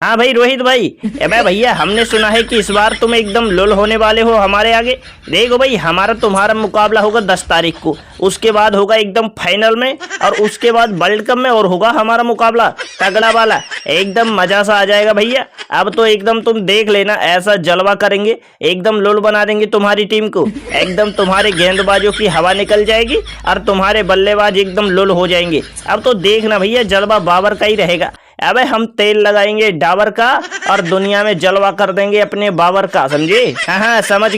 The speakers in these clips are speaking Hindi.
हाँ भाई रोहित भाई। ए भैया हमने सुना है कि इस बार तुम एकदम लुल होने वाले हो हमारे आगे। देखो भाई हमारा तुम्हारा मुकाबला होगा 10 तारीख को, उसके बाद होगा एकदम फाइनल में, और उसके बाद वर्ल्ड कप में और होगा हमारा मुकाबला तगड़ा वाला। एकदम मजा सा आ जाएगा भैया। अब तो एकदम तुम देख लेना, ऐसा जलवा करेंगे, एकदम लुल बना देंगे तुम्हारी टीम को। एकदम तुम्हारे गेंदबाजों की हवा निकल जाएगी और तुम्हारे बल्लेबाज एकदम लुल हो जाएंगे। अब तो देखना भैया जलवा बाबर का ही रहेगा। अबे हम तेल लगाएंगे डाबर का और दुनिया में जलवा कर देंगे अपने बाबर का, समझे? हाँ हाँ समझ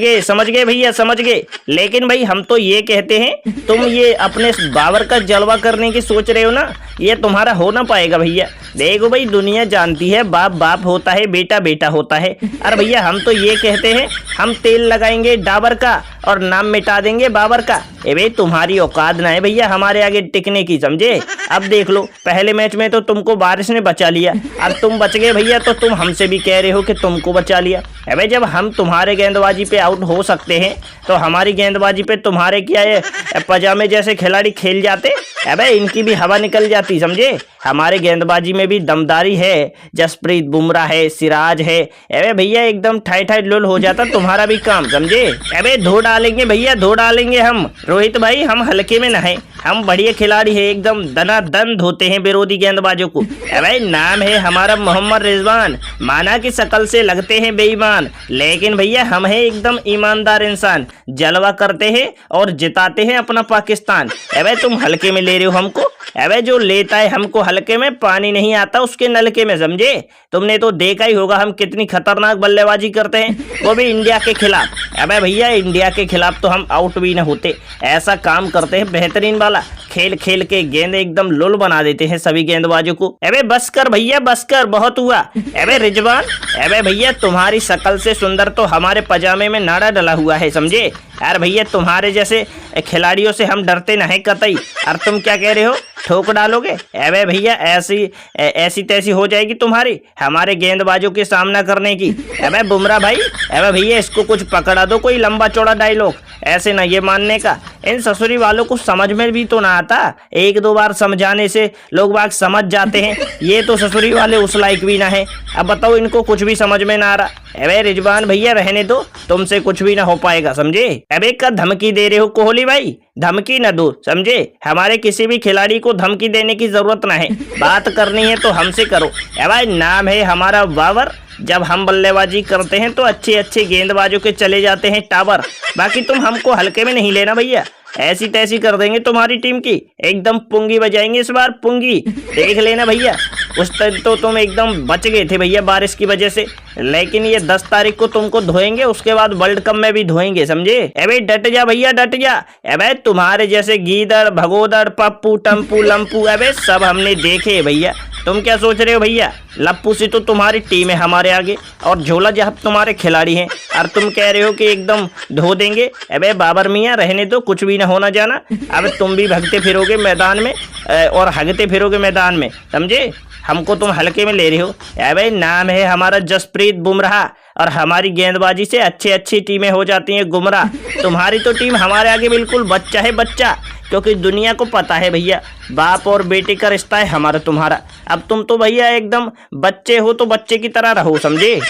गए भैया समझ गए। लेकिन भाई हम तो ये कहते हैं, तुम ये अपने बाबर का जलवा करने की सोच रहे हो ना, ये तुम्हारा हो ना पाएगा भैया। देखो भाई दुनिया जानती है बाप बाप होता है, बेटा बेटा होता है। अरे भैया हम तो ये कहते हैं, हम तेल लगाएंगे डाबर का और नाम मिटा देंगे बाबर का। ए भाई तुम्हारी औकात ना है भैया हमारे आगे टिकने की, समझे? अब देख लो पहले मैच में तो तुमको बारिश ने बचा लिया, अब तुम बच गए भैया, तो तुम हमसे भी कह रहे हो कि तुमको बचा लिया। अबे जब हम तुम्हारे गेंदबाजी पे आउट हो सकते हैं तो हमारी गेंदबाजी पे तुम्हारे क्या ये पजामे जैसे खिलाड़ी खेल जाते? अबे इनकी भी हवा निकल जाती, समझे? हमारे गेंदबाजी में भी दमदारी है, जसप्रीत बुमराह है, सिराज है। अबे भैया एकदम ठाई ठाई लुल हो जाता तुम्हारा भी काम, समझे? अबे धो डालेंगे भैया, धो डालेंगे हम। रोहित भाई हम हल्के में नहाए, हम बढ़िया खिलाड़ी है, एकदम दनादन धोते हैं विरोधी गेंदबाजों को। अबे नाम है हमारा मोहम्मद रिजवान, माना कि शकल से लगते हैं बेईमान, लेकिन भैया हम है एकदम ईमानदार इंसान, जलवा करते हैं और जिताते हैं अपना पाकिस्तान। अबे तुम हल्के में ले रहे हो हमको। अबे जो लेता है हमको हल्के में, पानी नहीं आता उसके नलके में, समझे? तुमने तो देखा ही होगा हम कितनी खतरनाक बल्लेबाजी करते हैं, वो भी इंडिया के खिलाफ। अबे भैया इंडिया के खिलाफ तो हम आउट भी न होते, ऐसा काम करते हैं बेहतरीन वाला, खेल खेल के गेंद एकदम लुल बना देते हैं सभी गेंदबाजों को। अबे बस कर भैया बस कर, बहुत हुआ। अबे रिजवान, अबे भैया तुम्हारी शकल से सुंदर तो हमारे पजामे में नाड़ा डला हुआ है, समझे? यार भैया तुम्हारे जैसे खिलाड़ियों से हम डरते न है कतई, और तुम क्या कह रहे हो ठोक डालोगे? अबे भैया ऐसी तैसी हो जाएगी तुम्हारी हमारे गेंदबाजों के सामना करने की। अबे बुमराह भाई, अबे भैया इसको कुछ पकड़ा दो, कोई लंबा चौड़ा डायलॉग, ऐसे ना ये मानने का। इन ससुरी वालों को समझ में भी तो ना आता, एक दो बार समझाने से लोग बाग समझ जाते हैं, ये तो ससुरी वाले उस लायक भी ना है। अब बताओ इनको कुछ भी समझ में ना आ रहा। अबे रिजवान भैया रहने दो, तुमसे कुछ भी ना हो पाएगा, समझे? अबे का धमकी दे रहे हो कोहली भाई? धमकी न दो, समझे? हमारे किसी भी खिलाड़ी को धमकी देने की जरूरत ना है, बात करनी है तो हमसे करो। भाई नाम है हमारा बाबर, जब हम बल्लेबाजी करते हैं तो अच्छे अच्छे गेंदबाजों के चले जाते हैं टावर। बाकी तुम हमको हल्के में नहीं लेना भैया, ऐसी तैसी कर देंगे तुम्हारी टीम की, एकदम पुंगी बजाएंगे इस बार, पुंगी देख लेना भैया। उस तक तो तुम एकदम बच गए थे भैया बारिश की वजह से, लेकिन ये 10 तारीख को तुमको धोएंगे, उसके बाद वर्ल्ड कप में भी धोएंगे, समझे? अबे डट जा भैया डट जा। अबे तुम्हारे जैसे गीदड़ भगोदड़ पप्पू टम्पू लम्पू अबे सब हमने देखे भैया। तुम क्या सोच रहे हो भैया? लप्पू से तो तुम्हारी टीम है हमारे आगे, और झोला जहां तुम्हारे खिलाड़ी हैं, और तुम कह रहे हो कि एकदम धो देंगे। अबे बाबर मियाँ रहने दो, कुछ भी ना होना जाना। अब तुम भी भगते फिरोगे मैदान में और हगते फिरोगे मैदान में, समझे? हमको तुम हल्के में ले रहे हो। अबे नाम है हमारा जसप्रीत बुमराह, और हमारी गेंदबाजी से अच्छी टीमें हो जाती हैं गुमराह। तुम्हारी तो टीम हमारे आगे बिल्कुल बच्चा है बच्चा, क्योंकि दुनिया को पता है भैया बाप और बेटे का रिश्ता है हमारा तुम्हारा। अब तुम तो भैया एकदम बच्चे हो तो बच्चे की तरह रहो, समझे?